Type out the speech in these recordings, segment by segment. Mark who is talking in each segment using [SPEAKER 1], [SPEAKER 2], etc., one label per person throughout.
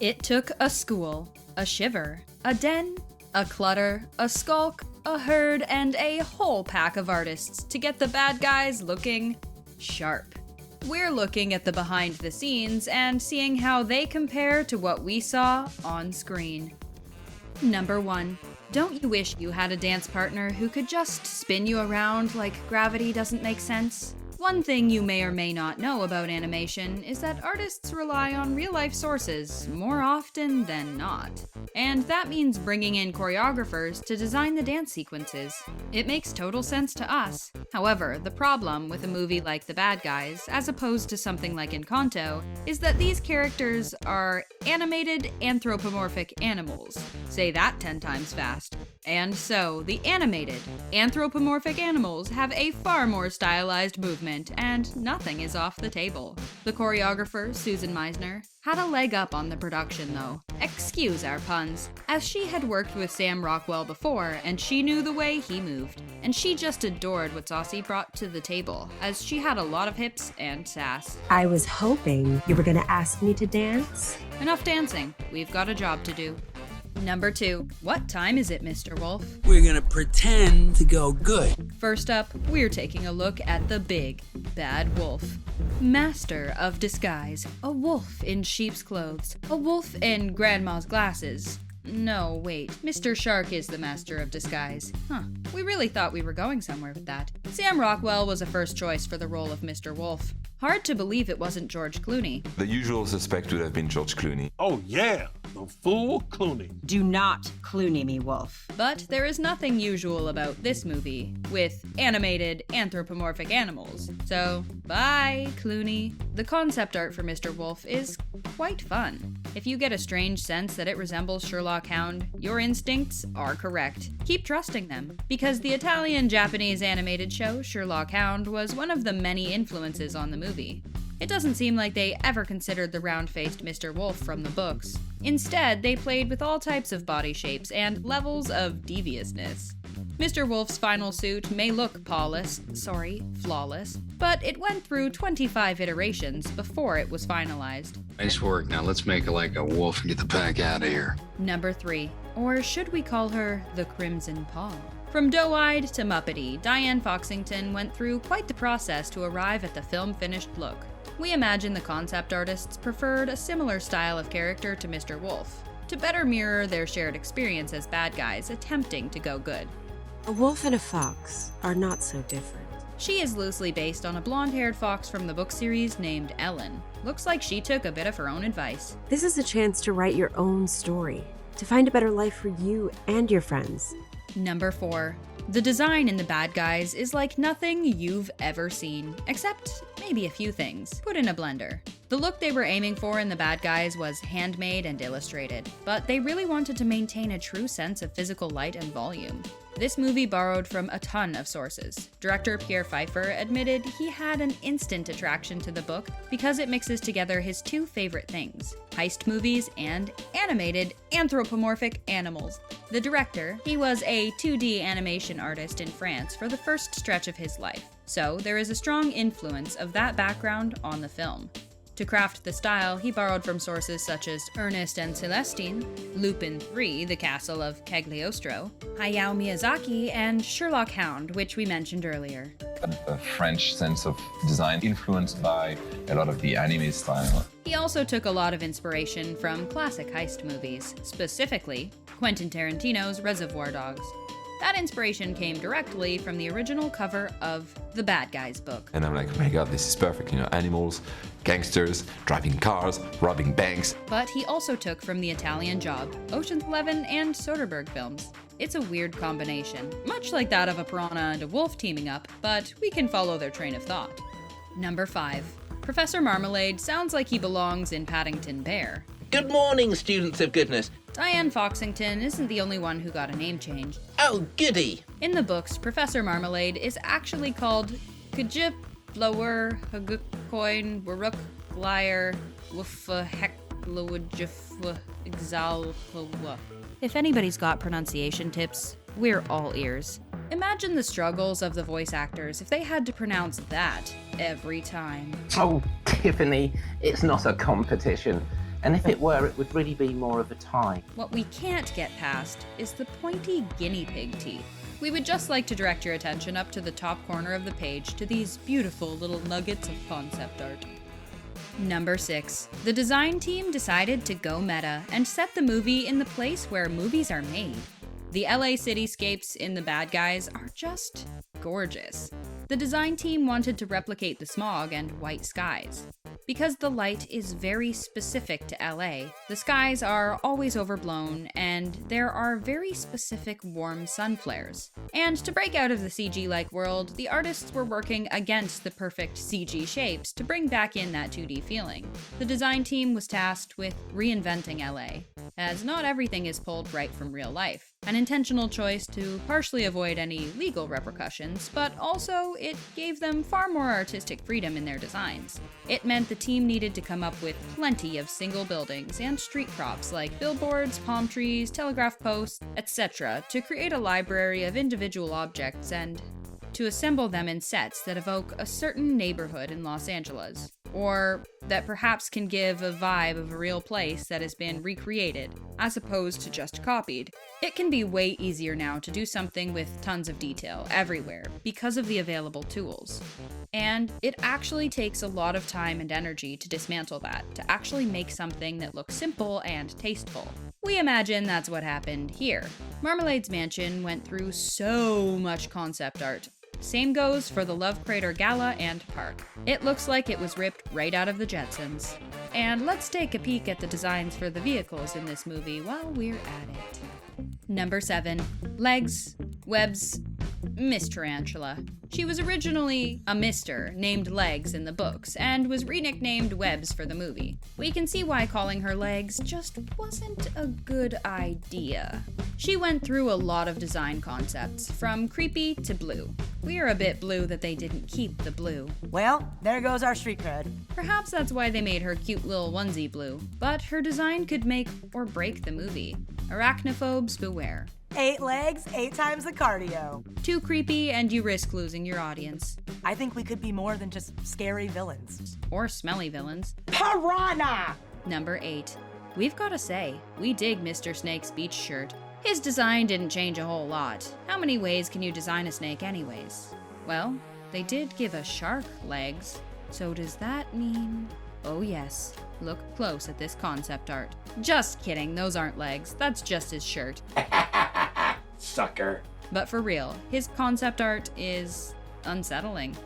[SPEAKER 1] It took a school, a shiver, a den, a clutter, a skulk, a herd, and a whole pack of artists to get the bad guys looking sharp. We're looking at the behind the scenes and seeing how they compare to what we saw on screen. Number 1. Don't you wish you had a dance partner who could just spin you around like gravity doesn't make sense? One thing you may or may not know about animation is that artists rely on real-life sources more often than not. And that means bringing in choreographers to design the dance sequences. It makes total sense to us. However, the problem with a movie like The Bad Guys, as opposed to something like Encanto, is that these characters are animated anthropomorphic animals. Say that 10 times fast. And so, the animated anthropomorphic animals have a far more stylized movement, and nothing is off the table. The choreographer, Susan Meisner, had a leg up on the production though. Excuse our puns, as she had worked with Sam Rockwell before, and she knew the way he moved. And she just adored what Saucy brought to the table, as she had a lot of hips and sass.
[SPEAKER 2] I was hoping you were gonna ask me to dance.
[SPEAKER 1] Enough dancing, we've got a job to do. Number 2. What time is it, Mr. Wolf?
[SPEAKER 3] We're gonna pretend to go good.
[SPEAKER 1] First up, we're taking a look at the big, bad wolf. Master of disguise. A wolf in sheep's clothes. A wolf in grandma's glasses. No, wait. Mr. Shark is the master of disguise. We really thought we were going somewhere with that. Sam Rockwell was a first choice for the role of Mr. Wolf. Hard to believe it wasn't George Clooney.
[SPEAKER 4] The usual suspect would have been George Clooney.
[SPEAKER 5] Oh yeah, the full Clooney.
[SPEAKER 2] Do not Clooney me, Wolf.
[SPEAKER 1] But there is nothing usual about this movie, with animated anthropomorphic animals. So, bye, Clooney. The concept art for Mr. Wolf is quite fun. If you get a strange sense that it resembles Sherlock Hound, your instincts are correct. Keep trusting them, because the Italian-Japanese animated show Sherlock Hound was one of the many influences on the movie. It doesn't seem like they ever considered the round-faced Mr. Wolf from the books. Instead, they played with all types of body shapes and levels of deviousness. Mr. Wolf's final suit may look flawless, but it went through 25 iterations before it was finalized.
[SPEAKER 6] Nice work. Now let's make it like a wolf and get the pack out of here.
[SPEAKER 1] Number 3. Or should we call her the Crimson Paw? From doe-eyed to Muppety, Diane Foxington went through quite the process to arrive at the film-finished look. We imagine the concept artists preferred a similar style of character to Mr. Wolf, to better mirror their shared experience as bad guys attempting to go good.
[SPEAKER 2] A wolf and a fox are not so different.
[SPEAKER 1] She is loosely based on a blonde-haired fox from the book series named Ellen. Looks like she took a bit of her own advice.
[SPEAKER 2] This is a chance to write your own story, to find a better life for you and your friends.
[SPEAKER 1] Number 4. The design in The Bad Guys is like nothing you've ever seen, except maybe a few things put in a blender. The look they were aiming for in The Bad Guys was handmade and illustrated, but they really wanted to maintain a true sense of physical light and volume. This movie borrowed from a ton of sources. Director Pierre Perifel admitted he had an instant attraction to the book because it mixes together his two favorite things: heist movies and animated anthropomorphic animals. The director, he was a 2D animation artist in France for the first stretch of his life, so there is a strong influence of that background on the film. To craft the style, he borrowed from sources such as Ernest and Celestine, Lupin III, The Castle of Cagliostro, Hayao Miyazaki, and Sherlock Hound, which we mentioned earlier.
[SPEAKER 4] A French sense of design influenced by a lot of the anime style.
[SPEAKER 1] He also took a lot of inspiration from classic heist movies, specifically Quentin Tarantino's Reservoir Dogs. That inspiration came directly from the original cover of The Bad Guys book.
[SPEAKER 4] And I'm like, oh my god, this is perfect. Animals, gangsters, driving cars, robbing banks.
[SPEAKER 1] But he also took from The Italian Job, Ocean's 11, and Soderbergh films. It's a weird combination, much like that of a piranha and a wolf teaming up, but we can follow their train of thought. Number 5. Professor Marmalade sounds like he belongs in Paddington Bear.
[SPEAKER 7] Good morning, students of goodness.
[SPEAKER 1] Diane Foxington isn't the only one who got a name change.
[SPEAKER 7] Oh, goody.
[SPEAKER 1] In the books, Professor Marmalade is actually called Kajip, Blower, Hagukoin, Waruk, Glyer, Wuffa, Heklawajifwa, Exalhawa. If anybody's got pronunciation tips, we're all ears. Imagine the struggles of the voice actors if they had to pronounce that every time.
[SPEAKER 8] Oh, Tiffany, it's not a competition. And if it were, it would really be more of a tie.
[SPEAKER 1] What we can't get past is the pointy guinea pig teeth. We would just like to direct your attention up to the top corner of the page to these beautiful little nuggets of concept art. Number 6. The design team decided to go meta and set the movie in the place where movies are made. The LA cityscapes in The Bad Guys are just gorgeous. The design team wanted to replicate the smog and white skies. Because the light is very specific to LA, the skies are always overblown, and there are very specific warm sun flares. And to break out of the CG-like world, the artists were working against the perfect CG shapes to bring back in that 2D feeling. The design team was tasked with reinventing LA, as not everything is pulled right from real life. An intentional choice to partially avoid any legal repercussions, but also it gave them far more artistic freedom in their designs. It meant the team needed to come up with plenty of single buildings and street props like billboards, palm trees, telegraph posts, etc. to create a library of individual objects and to assemble them in sets that evoke a certain neighborhood in Los Angeles, or that perhaps can give a vibe of a real place that has been recreated, as opposed to just copied. It can be way easier now to do something with tons of detail everywhere because of the available tools. And it actually takes a lot of time and energy to dismantle that, to actually make something that looks simple and tasteful. We imagine that's what happened here. Marmalade's mansion went through so much concept art. Same goes for the Love Crater Gala and Park. It looks like it was ripped right out of the Jetsons. And let's take a peek at the designs for the vehicles in this movie while we're at it. Number 7. Legs, webs, Miss Tarantula. She was originally a Mr. named Legs in the books, and was re-nicknamed Webs for the movie. We can see why calling her Legs just wasn't a good idea. She went through a lot of design concepts, from creepy to blue. We are a bit blue that they didn't keep the blue.
[SPEAKER 9] Well, there goes our street cred.
[SPEAKER 1] Perhaps that's why they made her cute little onesie blue, but her design could make or break the movie. Arachnophobes beware.
[SPEAKER 9] 8 legs, 8 times the cardio.
[SPEAKER 1] Too creepy and you risk losing your audience.
[SPEAKER 9] I think we could be more than just scary villains.
[SPEAKER 1] Or smelly villains.
[SPEAKER 9] Piranha!
[SPEAKER 1] Number 8. We've gotta say, we dig Mr. Snake's beach shirt. His design didn't change a whole lot. How many ways can you design a snake anyways? Well, they did give a shark legs. So does that mean... Oh yes, look close at this concept art. Just kidding, those aren't legs. That's just his shirt.
[SPEAKER 5] Sucker.
[SPEAKER 1] But for real, his concept art is unsettling.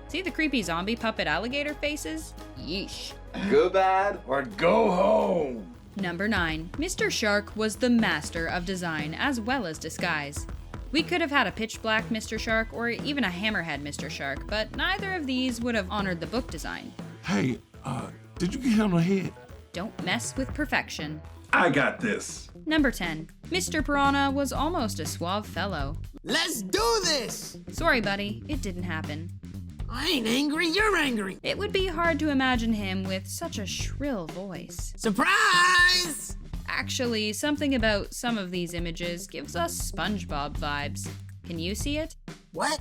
[SPEAKER 1] See the creepy zombie puppet alligator faces? Yeesh.
[SPEAKER 5] Go bad or go home.
[SPEAKER 1] Number 9. Mr. Shark was the master of design as well as disguise. We could have had a pitch black Mr. Shark or even a hammerhead Mr. Shark, but neither of these would have honored the book design.
[SPEAKER 5] Hey, did you get hit on the head?
[SPEAKER 1] Don't mess with perfection.
[SPEAKER 5] I got this.
[SPEAKER 1] Number 10. Mr. Piranha was almost a suave fellow.
[SPEAKER 7] Let's do this!
[SPEAKER 1] Sorry, buddy, it didn't happen.
[SPEAKER 7] I ain't angry, you're angry.
[SPEAKER 1] It would be hard to imagine him with such a shrill voice.
[SPEAKER 7] Surprise!
[SPEAKER 1] Actually, something about some of these images gives us SpongeBob vibes. Can you see it?
[SPEAKER 7] What?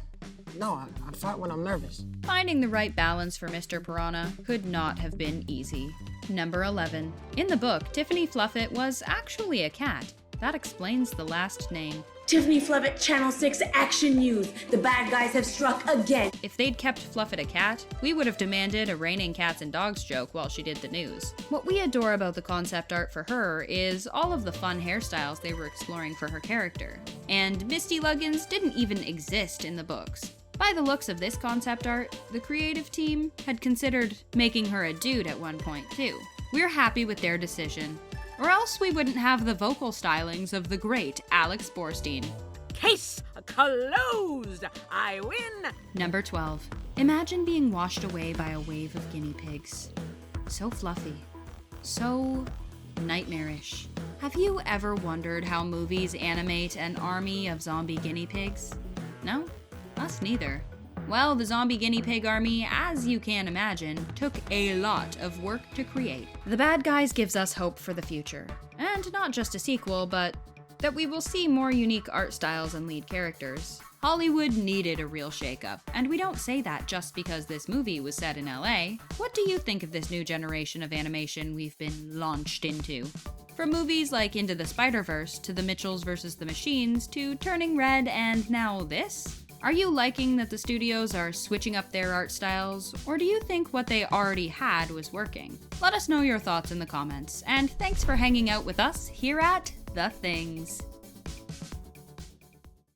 [SPEAKER 7] No, I fart when I'm nervous.
[SPEAKER 1] Finding the right balance for Mr. Piranha could not have been easy. Number 11. In the book, Tiffany Fluffit was actually a cat. That explains the last name.
[SPEAKER 10] Tiffany Fluffit, Channel 6 Action News. The bad guys have struck again.
[SPEAKER 1] If they'd kept Fluffit a cat, we would have demanded a raining cats and dogs joke while she did the news. What we adore about the concept art for her is all of the fun hairstyles they were exploring for her character. And Misty Luggins didn't even exist in the books. By the looks of this concept art, the creative team had considered making her a dude at one point too. We're happy with their decision. Or else we wouldn't have the vocal stylings of the great Alex Borstein.
[SPEAKER 9] Case closed! I win!
[SPEAKER 1] Number 12. Imagine being washed away by a wave of guinea pigs. So fluffy. So nightmarish. Have you ever wondered how movies animate an army of zombie guinea pigs? No? Us neither. Well, the zombie guinea pig army, as you can imagine, took a lot of work to create. The Bad Guys gives us hope for the future. And not just a sequel, but that we will see more unique art styles and lead characters. Hollywood needed a real shakeup, and we don't say that just because this movie was set in LA. What do you think of this new generation of animation we've been launched into? From movies like Into the Spider-Verse, to The Mitchells vs. the Machines, to Turning Red, and now this? Are you liking that the studios are switching up their art styles, or do you think what they already had was working? Let us know your thoughts in the comments, and thanks for hanging out with us here at The Things.